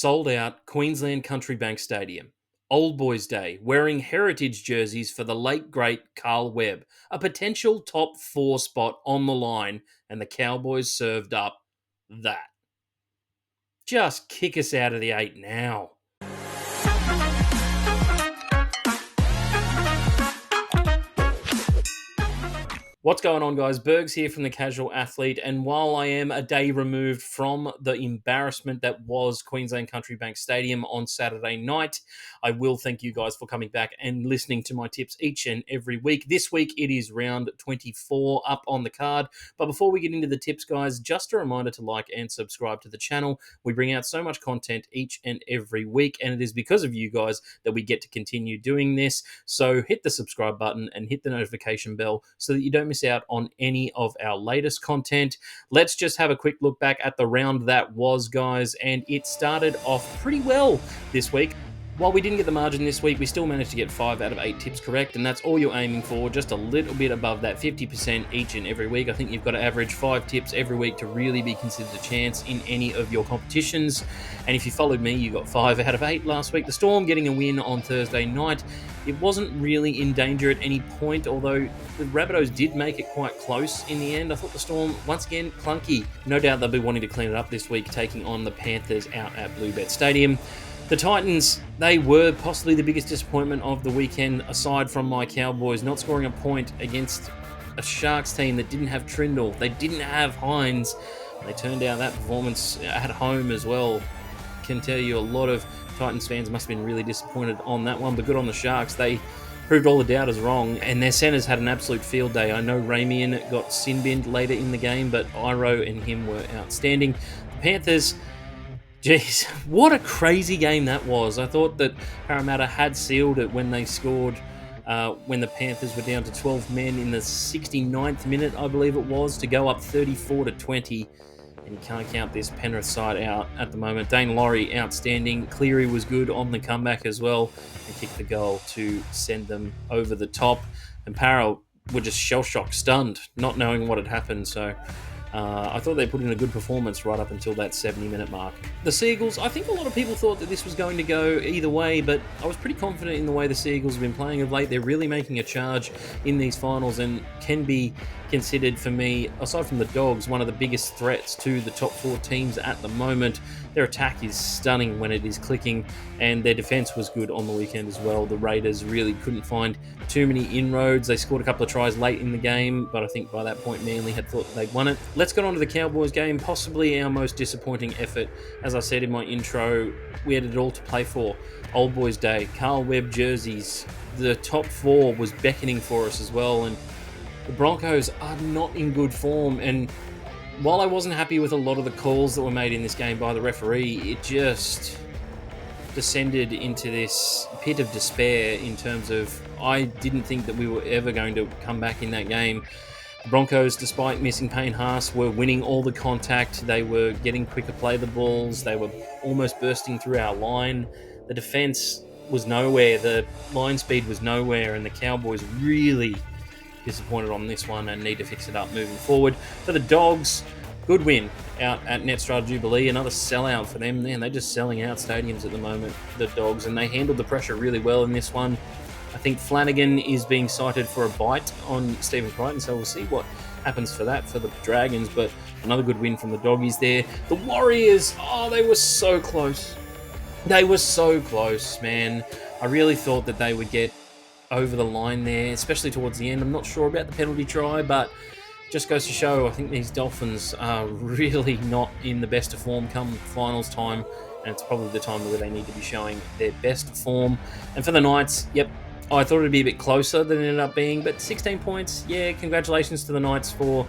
sold out Queensland Country Bank Stadium. Old Boys Day, wearing heritage jerseys for the late great Carl Webb. A potential top 4 spot on the line, and the Cowboys served up that. Just kick us out of the 8 now. What's going on, guys? Bergs here from The Casual Athlete, and while I am a day removed from the embarrassment that was Queensland Country Bank Stadium on Saturday night, I will thank you guys for coming back and listening to my tips each and every week. This week, it is round 24 up on the card, but before we get into the tips, guys, just a reminder to like and subscribe to the channel. We bring out so much content each and every week, and it is because of you guys that we get to continue doing this, so hit the subscribe button and hit the notification bell so that you don't miss out on any of our latest content. Let's just have a quick look back at the round that was, guys, and it started off pretty well this week. While we didn't get the margin this week, we still managed to get 5 out of 8 tips correct, and that's all you're aiming for, just a little bit above that 50% each and every week. I think you've got to average 5 tips every week to really be considered a chance in any of your competitions. And if you followed me, you got 5 out of 8 last week. The Storm getting a win on Thursday night. It wasn't really in danger at any point, although the Rabbitohs did make it quite close in the end. I thought the Storm, once again, clunky. No doubt they'll be wanting to clean it up this week, taking on the Panthers out at Bluebet Stadium. The Titans, they were possibly the biggest disappointment of the weekend, aside from my Cowboys not scoring a point against a Sharks team that didn't have Trindle. They didn't have Hines. They turned out that performance at home as well. Can tell you a lot of Titans fans must have been really disappointed on that one, but good on the Sharks. They proved all the doubters wrong, and their centres had an absolute field day. I know Ramian got sin-binned later in the game, but Iro and him were outstanding. The Panthers, jeez, what a crazy game that was. I thought that Parramatta had sealed it when they scored when the Panthers were down to 12 men in the 69th minute, I believe it was, to go up 34-20. And you can't count this Penrith side out at the moment. Dane Laurie, outstanding. Cleary was good on the comeback as well and kicked the goal to send them over the top. And Para were just shell-shocked, stunned, not knowing what had happened. So I thought they put in a good performance right up until that 70-minute mark. The Seagulls, I think a lot of people thought that this was going to go either way, but I was pretty confident in the way the Seagulls have been playing of late. They're really making a charge in these finals and can be considered, for me, aside from the Dogs, one of the biggest threats to the top 4 teams at the moment. Their attack is stunning when it is clicking, and their defence was good on the weekend as well. The Raiders really couldn't find too many inroads. They scored a couple of tries late in the game, but I think by that point Manly had thought they'd won it. Let's get on to the Cowboys game, possibly our most disappointing effort. As I said in my intro, we had it all to play for. Old Boys Day, Carl Webb jerseys, the top 4 was beckoning for us as well, and the Broncos are not in good form. And while I wasn't happy with a lot of the calls that were made in this game by the referee, it just descended into this pit of despair in terms of I didn't think that we were ever going to come back in that game. The Broncos, despite missing Payne Haas, were winning all the contact. They were getting quicker play the balls. They were almost bursting through our line. The defense was nowhere. The line speed was nowhere, and the Cowboys really disappointed on this one and need to fix it up moving forward. For the Dogs, good win out at Netstrata Jubilee. Another sellout for them. Man, they're just selling out stadiums at the moment, the Dogs, and they handled the pressure really well in this one. I think Flanagan is being cited for a bite on Stephen Crichton, so we'll see what happens for that for the Dragons, but another good win from the Doggies there. The Warriors, they were so close. They were so close, man. I really thought that they would get over the line there, especially towards the end. I'm not sure about the penalty try, but just goes to show I think these Dolphins are really not in the best of form come finals time, and it's probably the time where they need to be showing their best form. And for the Knights, yep, I thought it'd be a bit closer than it ended up being, but 16 points, yeah, congratulations to the Knights for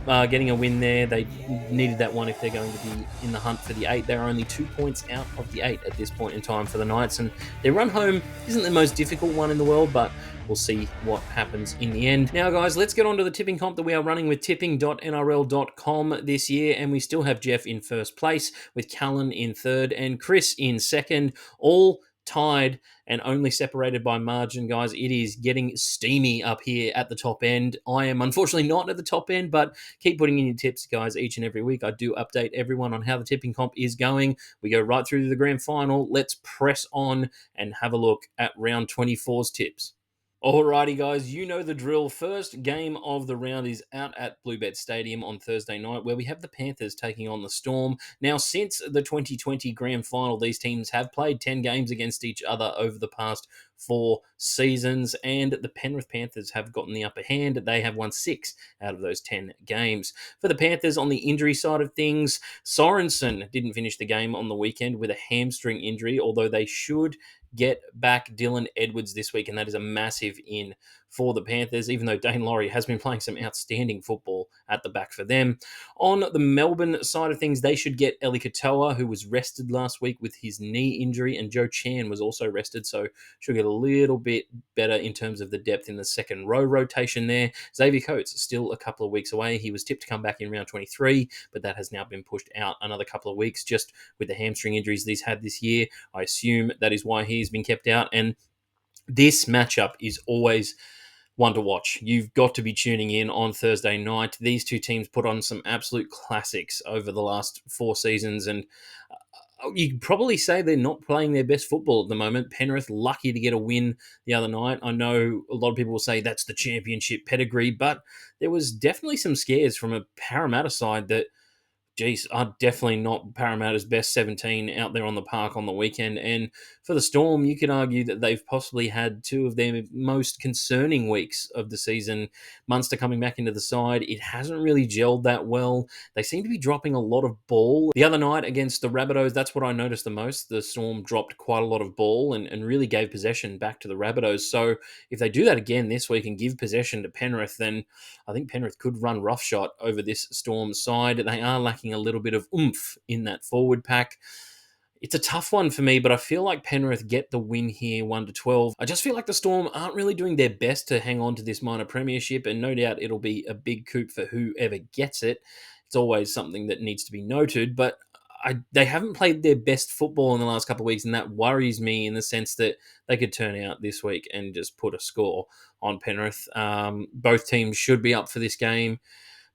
getting a win there. They needed that one if they're going to be in the hunt for the 8. They're only 2 points out of the 8 at this point in time for the Knights, and their run home isn't the most difficult one in the world, but we'll see what happens in the end. Now, guys, let's get on to the tipping comp that we are running with tipping.nrl.com this year, and we still have Jeff in first place, with Callan in third and Chris in second, all tied and only separated by margin, guys. It is getting steamy up here at the top end. I am unfortunately not at the top end, but keep putting in your tips, guys, each and every week. I do update everyone on how the tipping comp is going. We go right through to the grand final. Let's press on and have a look at round 24's tips. Alrighty, guys, you know the drill. First game of the round is out at Bluebet Stadium on Thursday night, where we have the Panthers taking on the Storm. Now, since the 2020 grand final, these teams have played 10 games against each other over the past 4 seasons, and the Penrith Panthers have gotten the upper hand. They have won 6 out of those 10 games. For the Panthers, on the injury side of things, Sorensen didn't finish the game on the weekend with a hamstring injury, although they should get back Dylan Edwards this week, and that is a massive in for the Panthers, even though Dane Laurie has been playing some outstanding football at the back for them. On the Melbourne side of things, they should get Eli Katoa, who was rested last week with his knee injury, and Joe Chan was also rested, so should get a little bit better in terms of the depth in the second row rotation there. Xavier Coates still a couple of weeks away. He was tipped to come back in round 23, but that has now been pushed out another couple of weeks just with the hamstring injuries he's had this year. I assume that is why he's been kept out, and this matchup is always one to watch. You've got to be tuning in on Thursday night. These two teams put on some absolute classics over the last 4 seasons, and you could probably say they're not playing their best football at the moment. Penrith lucky to get a win the other night. I know a lot of people will say that's the championship pedigree, but there was definitely some scares from a Parramatta side that are definitely not Parramatta's best 17 out there on the park on the weekend. And for the Storm, you could argue that they've possibly had 2 of their most concerning weeks of the season. Munster coming back into the side, it hasn't really gelled that well. They seem to be dropping a lot of ball. The other night against the Rabbitohs, that's what I noticed the most. The Storm dropped quite a lot of ball and really gave possession back to the Rabbitohs. So if they do that again this week and give possession to Penrith, then I think Penrith could run roughshod over this Storm side. They are lacking a little bit of oomph in that forward pack. It's a tough one for me, but I feel like Penrith get the win here 1-12. I just feel like the Storm aren't really doing their best to hang on to this minor premiership, and no doubt it'll be a big coup for whoever gets it. It's always something that needs to be noted, but they haven't played their best football in the last couple of weeks, and that worries me in the sense that they could turn out this week and just put a score on Penrith. Both teams should be up for this game,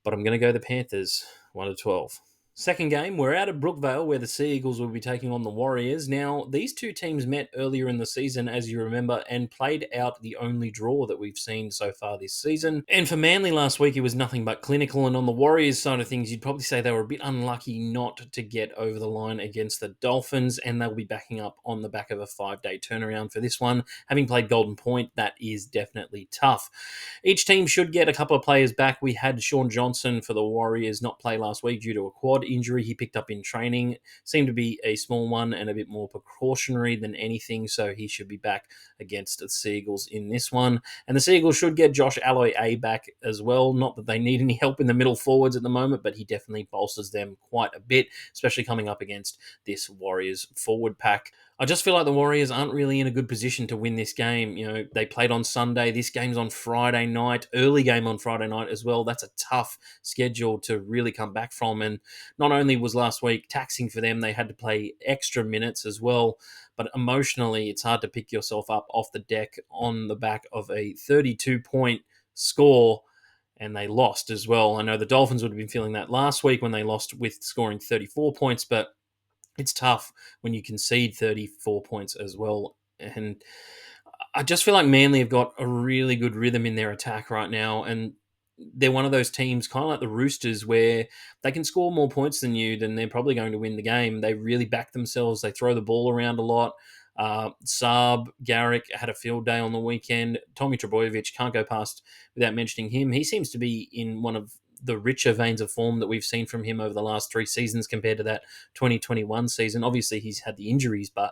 but I'm going to go the Panthers 1-12. Second game, we're out of Brookvale where the Sea Eagles will be taking on the Warriors. Now, these two teams met earlier in the season, as you remember, and played out the only draw that we've seen so far this season. And for Manly last week, it was nothing but clinical. And on the Warriors side of things, you'd probably say they were a bit unlucky not to get over the line against the Dolphins, and they'll be backing up on the back of a 5-day turnaround for this one. Having played Golden Point, that is definitely tough. Each team should get a couple of players back. We had Sean Johnson for the Warriors not play last week due to a quad injury he picked up in training. Seemed to be a small one and a bit more precautionary than anything, so he should be back against the Seagulls in this one. And the Seagulls should get Josh Aloiai back as well. Not that they need any help in the middle forwards at the moment, but he definitely bolsters them quite a bit, especially coming up against this Warriors forward pack. I just feel like the Warriors aren't really in a good position to win this game. You know, they played on Sunday. This game's on Friday night, early game on Friday night as well. That's a tough schedule to really come back from. And not only was last week taxing for them, they had to play extra minutes as well. But emotionally, it's hard to pick yourself up off the deck on the back of a 32-point score, and they lost as well. I know the Dolphins would have been feeling that last week when they lost with scoring 34 points, but it's tough when you concede 34 points as well. And I just feel like Manly have got a really good rhythm in their attack right now. And they're one of those teams, kind of like the Roosters, where they can score more points than you, then they're probably going to win the game. They really back themselves. They throw the ball around a lot. Saab, Garrick had a field day on the weekend. Tommy Trebojevic, can't go past without mentioning him. He seems to be in one of the richer veins of form that we've seen from him over the last 3 seasons compared to that 2021 season. Obviously, he's had the injuries, but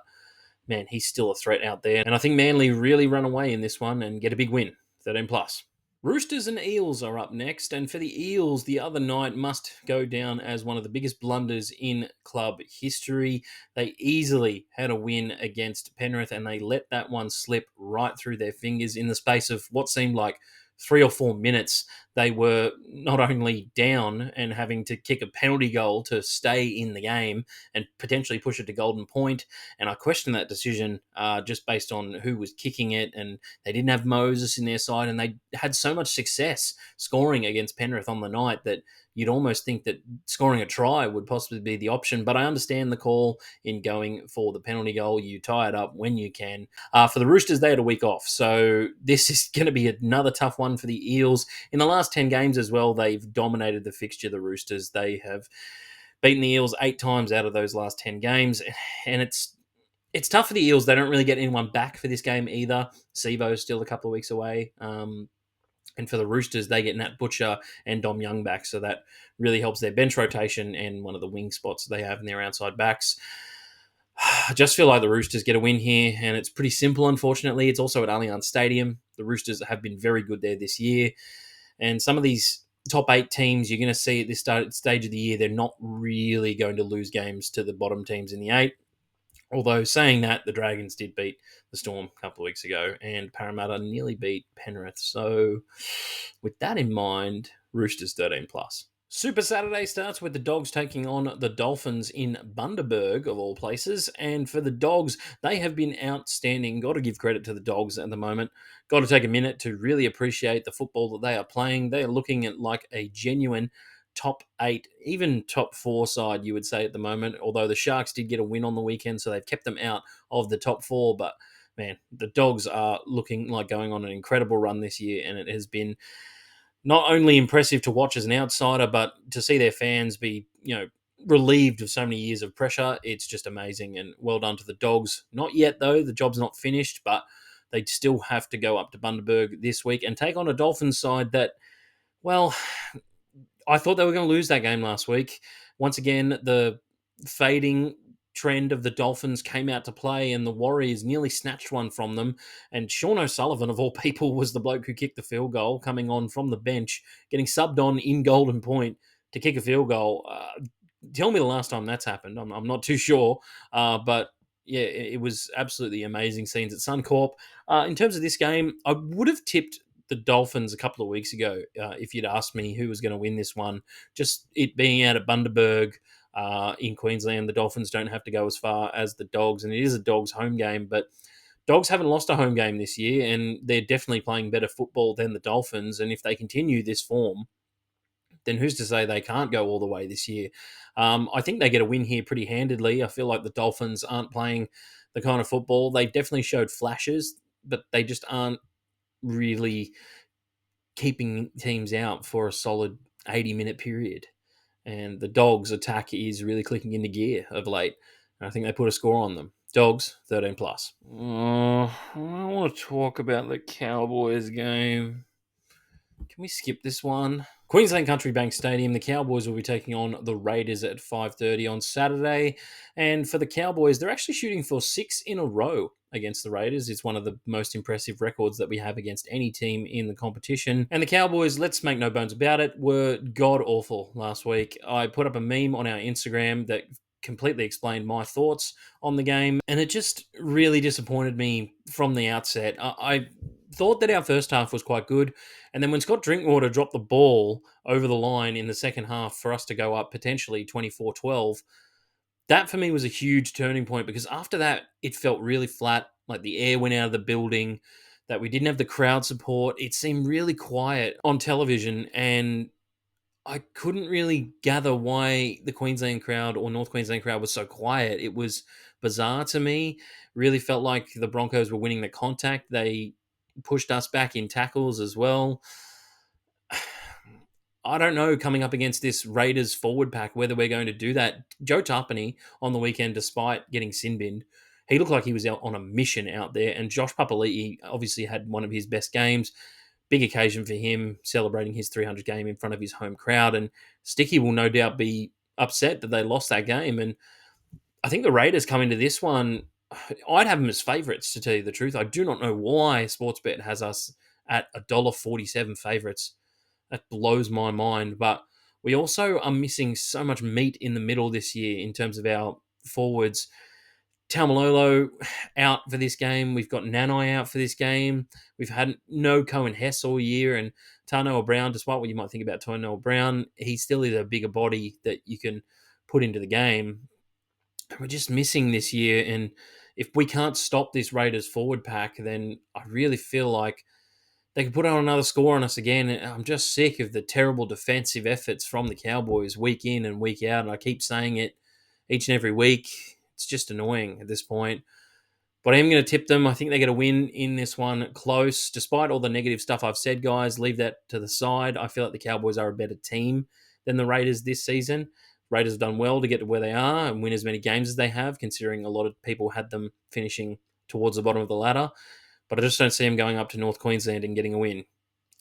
man, he's still a threat out there. And I think Manly really run away in this one and get a big win, 13 plus. Roosters and Eels are up next, and for the Eels, the other night must go down as one of the biggest blunders in club history. They easily had a win against Penrith, and they let that one slip right through their fingers in the space of what seemed like 3 or 4 minutes. they were not only down and having to kick a penalty goal to stay in the game and potentially push it to golden point. And I question that decision just based on who was kicking it. And they didn't have Moses in their side, and they had so much success scoring against Penrith on the night that you'd almost think that scoring a try would possibly be the option. But I understand the call in going for the penalty goal. You tie it up when you can. For the Roosters, they had a week off. So this is going to be another tough one for the Eels. In the last 10 games as well, they've dominated the fixture, the Roosters. They have beaten the Eels 8 times out of those last 10 games. And it's tough for the Eels. They don't really get anyone back for this game either. Sivo's still a couple of weeks away. And for the Roosters, they get Nat Butcher and Dom Young back. So that really helps their bench rotation and one of the wing spots they have in their outside backs. I just feel like the Roosters get a win here, and it's pretty simple, unfortunately. It's also at Allianz Stadium. The Roosters have been very good there this year. And some of these top 8 teams you're going to see at this stage of the year, they're not really going to lose games to the bottom teams in the 8. Although saying that, the Dragons did beat the Storm a couple of weeks ago, and Parramatta nearly beat Penrith. So with that in mind, Roosters 13 plus. Super Saturday starts with the Dogs taking on the Dolphins in Bundaberg, of all places. And for the Dogs, they have been outstanding. Got to give credit to the Dogs at the moment. Got to take a minute to really appreciate the football that they are playing. They are looking at like a genuine top 8, even top 4 side, you would say at the moment. Although the Sharks did get a win on the weekend, so they've kept them out of the top 4. But man, the Dogs are looking like going on an incredible run this year, and it has been not only impressive to watch as an outsider, but to see their fans be, relieved of so many years of pressure. It's just amazing, and well done to the Dogs. Not yet, though. The job's not finished, but they still have to go up to Bundaberg this week and take on a Dolphins side that, well, I thought they were going to lose that game last week. Once again, the fading trend of the Dolphins came out to play, and the Warriors nearly snatched one from them. And Sean O'Sullivan, of all people, was the bloke who kicked the field goal, coming on from the bench, getting subbed on in Golden Point to kick a field goal. Tell me the last time that's happened. I'm not too sure. But yeah, it was absolutely amazing scenes at Suncorp. In terms of this game, I would have tipped the Dolphins a couple of weeks ago if you'd asked me who was going to win this one. Just it being out at Bundaberg in Queensland, the Dolphins don't have to go as far as the Dogs, and it is a Dogs home game, but Dogs haven't lost a home game this year, and they're definitely playing better football than the Dolphins, and if they continue this form, then who's to say they can't go all the way this year? I think they get a win here pretty handedly. I feel like the Dolphins aren't playing the kind of football. They definitely showed flashes, but they just aren't really keeping teams out for a solid 80-minute period. And the Dogs' attack is really clicking into gear of late. And I think they put a score on them. Dogs, 13 plus. I want to talk about the Cowboys game. Can we skip this one? Queensland Country Bank Stadium, the Cowboys will be taking on the Raiders at 5:30 on Saturday. And for the Cowboys, they're actually shooting for 6 in a row against the Raiders. It's one of the most impressive records that we have against any team in the competition. And the Cowboys, let's make no bones about it, were god-awful last week. I put up a meme on our Instagram that completely explained my thoughts on the game, and it just really disappointed me from the outset. I thought that our first half was quite good, and then when Scott Drinkwater dropped the ball over the line in the second half for us to go up potentially 24-12, that for me was a huge turning point, because after that, it felt really flat, like the air went out of the building, that we didn't have the crowd support. It seemed really quiet on television, and I couldn't really gather why the Queensland crowd or North Queensland crowd was so quiet. It was bizarre to me. Really felt like the Broncos were winning the contact. They pushed us back in tackles as well. I don't know, coming up against this Raiders forward pack, whether we're going to do that. Joe Tarpany on the weekend, despite getting sin binned, he looked like he was out on a mission out there. And Josh Papali'i obviously had one of his best games. Big occasion for him, celebrating his 300 game in front of his home crowd. And Sticky will no doubt be upset that they lost that game. And I think the Raiders come into this one, I'd have them as favourites, to tell you the truth. I do not know why Sportsbet has us at $1.47 favourites. That blows my mind. But we also are missing so much meat in the middle this year in terms of our forwards. Taumalolo out for this game. We've got Nanai out for this game. We've had no Cohen Hess all year, and Tarnoa Brown, despite what you might think about Tarnoa Brown, he still is a bigger body that you can put into the game. We're just missing this year, and if we can't stop this Raiders forward pack, then I really feel like they could put on another score on us again. I'm just sick of the terrible defensive efforts from the Cowboys week in and week out, and I keep saying it each and every week. It's just annoying at this point. But I am going to tip them. I think they get a win in this one close. Despite all the negative stuff I've said, guys, leave that to the side. I feel like the Cowboys are a better team than the Raiders this season. Raiders have done well to get to where they are and win as many games as they have, considering a lot of people had them finishing towards the bottom of the ladder. But I just don't see them going up to North Queensland and getting a win.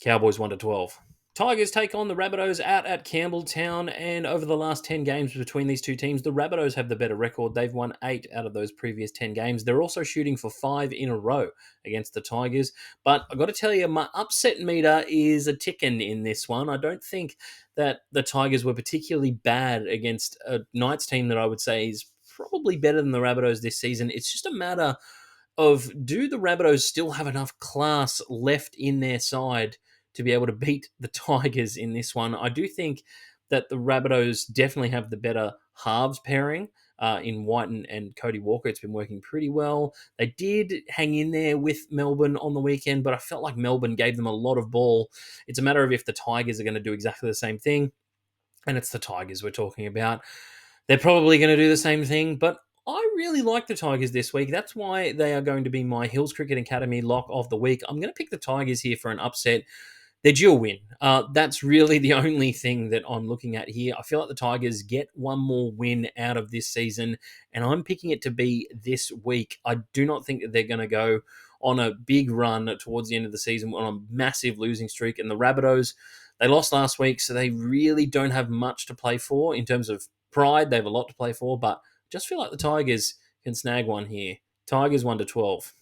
Cowboys 1-12. Tigers take on the Rabbitohs out at Campbelltown, and over the last 10 games between these two teams, the Rabbitohs have the better record. They've won 8 out of those previous 10 games. They're also shooting for 5 in a row against the Tigers. But I've got to tell you, my upset meter is a ticking in this one. I don't think that the Tigers were particularly bad against a Knights team that I would say is probably better than the Rabbitohs this season. It's just a matter of, do the Rabbitohs still have enough class left in their side to be able to beat the Tigers in this one? I do think that the Rabbitohs definitely have the better halves pairing in White and Cody Walker. It's been working pretty well. They did hang in there with Melbourne on the weekend, but I felt like Melbourne gave them a lot of ball. It's a matter of if the Tigers are going to do exactly the same thing, and it's the Tigers we're talking about. They're probably going to do the same thing, but I really like the Tigers this week. That's why they are going to be my Hills Cricket Academy lock of the week. I'm going to pick the Tigers here for an upset. They're due a win. That's really the only thing that I'm looking at here. I feel like the Tigers get one more win out of this season, and I'm picking it to be this week. I do not think that they're going to go on a big run towards the end of the season on a massive losing streak. And the Rabbitohs, they lost last week, so they really don't have much to play for in terms of pride. They have a lot to play for, but just feel like the Tigers can snag one here. Tigers 1-12.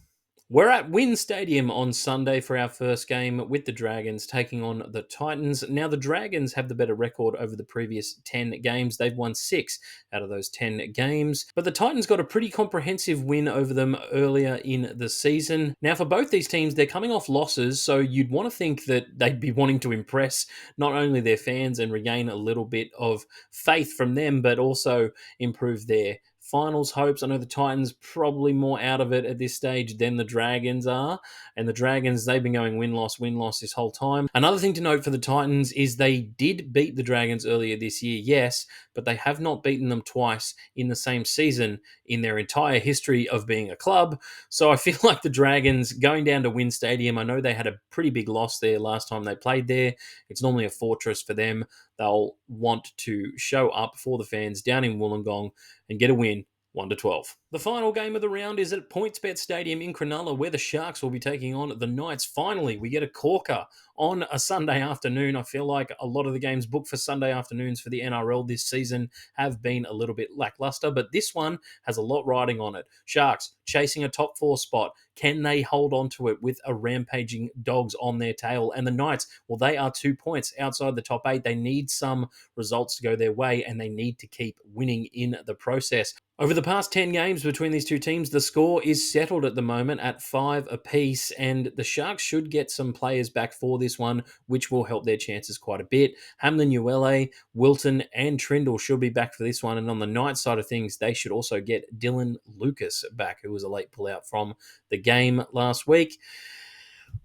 We're at Wynn Stadium on Sunday for our first game with the Dragons taking on the Titans. Now, the Dragons have the better record over the previous 10 games. They've won 6 out of those 10 games. But the Titans got a pretty comprehensive win over them earlier in the season. Now, for both these teams, they're coming off losses, so you'd want to think that they'd be wanting to impress not only their fans and regain a little bit of faith from them, but also improve their finals hopes. I know the Titans probably more out of it at this stage than the Dragons are. And the Dragons, they've been going win-loss this whole time. Another thing to note for the Titans is they did beat the Dragons earlier this year, yes, but they have not beaten them twice in the same season in their entire history of being a club. So I feel like the Dragons going down to Wynn Stadium, I know they had a pretty big loss there last time they played there. It's normally a fortress for them. They'll want to show up for the fans down in Wollongong and get a win 1-12. The final game of the round is at PointsBet Stadium in Cronulla, where the Sharks will be taking on the Knights. Finally, we get a corker on a Sunday afternoon. I feel like a lot of the games booked for Sunday afternoons for the NRL this season have been a little bit lackluster, but this one has a lot riding on it. Sharks chasing a top 4 spot. Can they hold on to it with a rampaging Dogs on their tail? And the Knights, well, they are 2 points outside the top 8. They need some results to go their way, and they need to keep winning in the process. Over the past 10 games between these two teams, the score is settled at the moment at 5 apiece, and the Sharks should get some players back for this one, which will help their chances quite a bit. Hamlin Uele, Wilton, and Trindle should be back for this one, and on the Knights side of things, they should also get Dylan Lucas back, who was a late pullout from the game last week.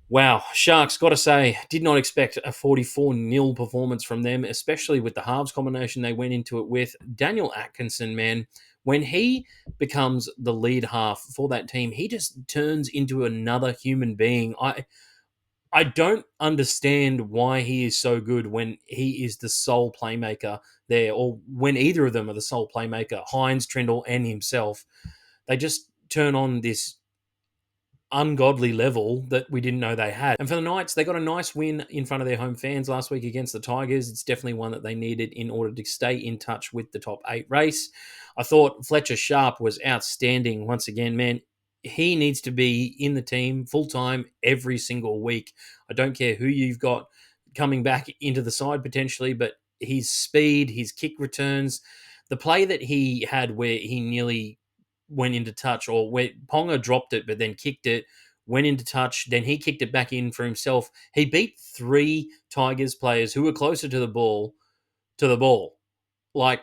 Wow, Sharks, got to say, did not expect a 44-0 performance from them, especially with the halves combination they went into it with. Daniel Atkinson, man, when he becomes the lead half for that team, he just turns into another human being. I don't understand why he is so good when he is the sole playmaker there, or when either of them are the sole playmaker, Hines, Trindle, and himself. They just turn on this ungodly level that we didn't know they had. And for the Knights, they got a nice win in front of their home fans last week against the Tigers. It's definitely one that they needed in order to stay in touch with the top 8 race. I thought Fletcher Sharp was outstanding once again, man. He needs to be in the team full-time every single week. I don't care who you've got coming back into the side potentially, but his speed, his kick returns, the play that he had where he nearly went into touch, or where Ponga dropped it but then kicked it, went into touch, then he kicked it back in for himself. He beat 3 Tigers players who were closer to the ball Like,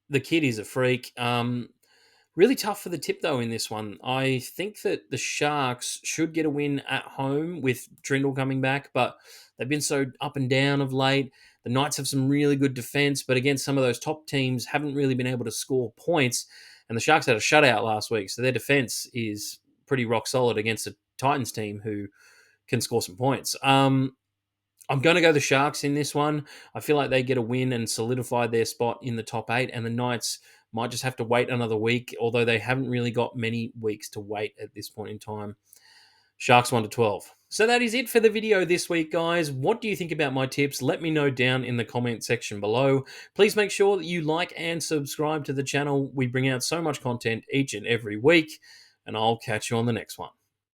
the kid is a freak. Really tough for the tip, though, in this one. I think that the Sharks should get a win at home with Trindle coming back, but they've been so up and down of late. The Knights have some really good defense, but against some of those top teams, haven't really been able to score points. And the Sharks had a shutout last week, so their defense is pretty rock solid against a Titans team who can score some points. I'm going to go the Sharks in this one. I feel like they get a win and solidify their spot in the top 8, and the Knights might just have to wait another week, although they haven't really got many weeks to wait at this point in time. Sharks 1-12. So that is it for the video this week, guys. What do you think about my tips? Let me know down in the comment section below. Please make sure that you like and subscribe to the channel. We bring out so much content each and every week, and I'll catch you on the next one.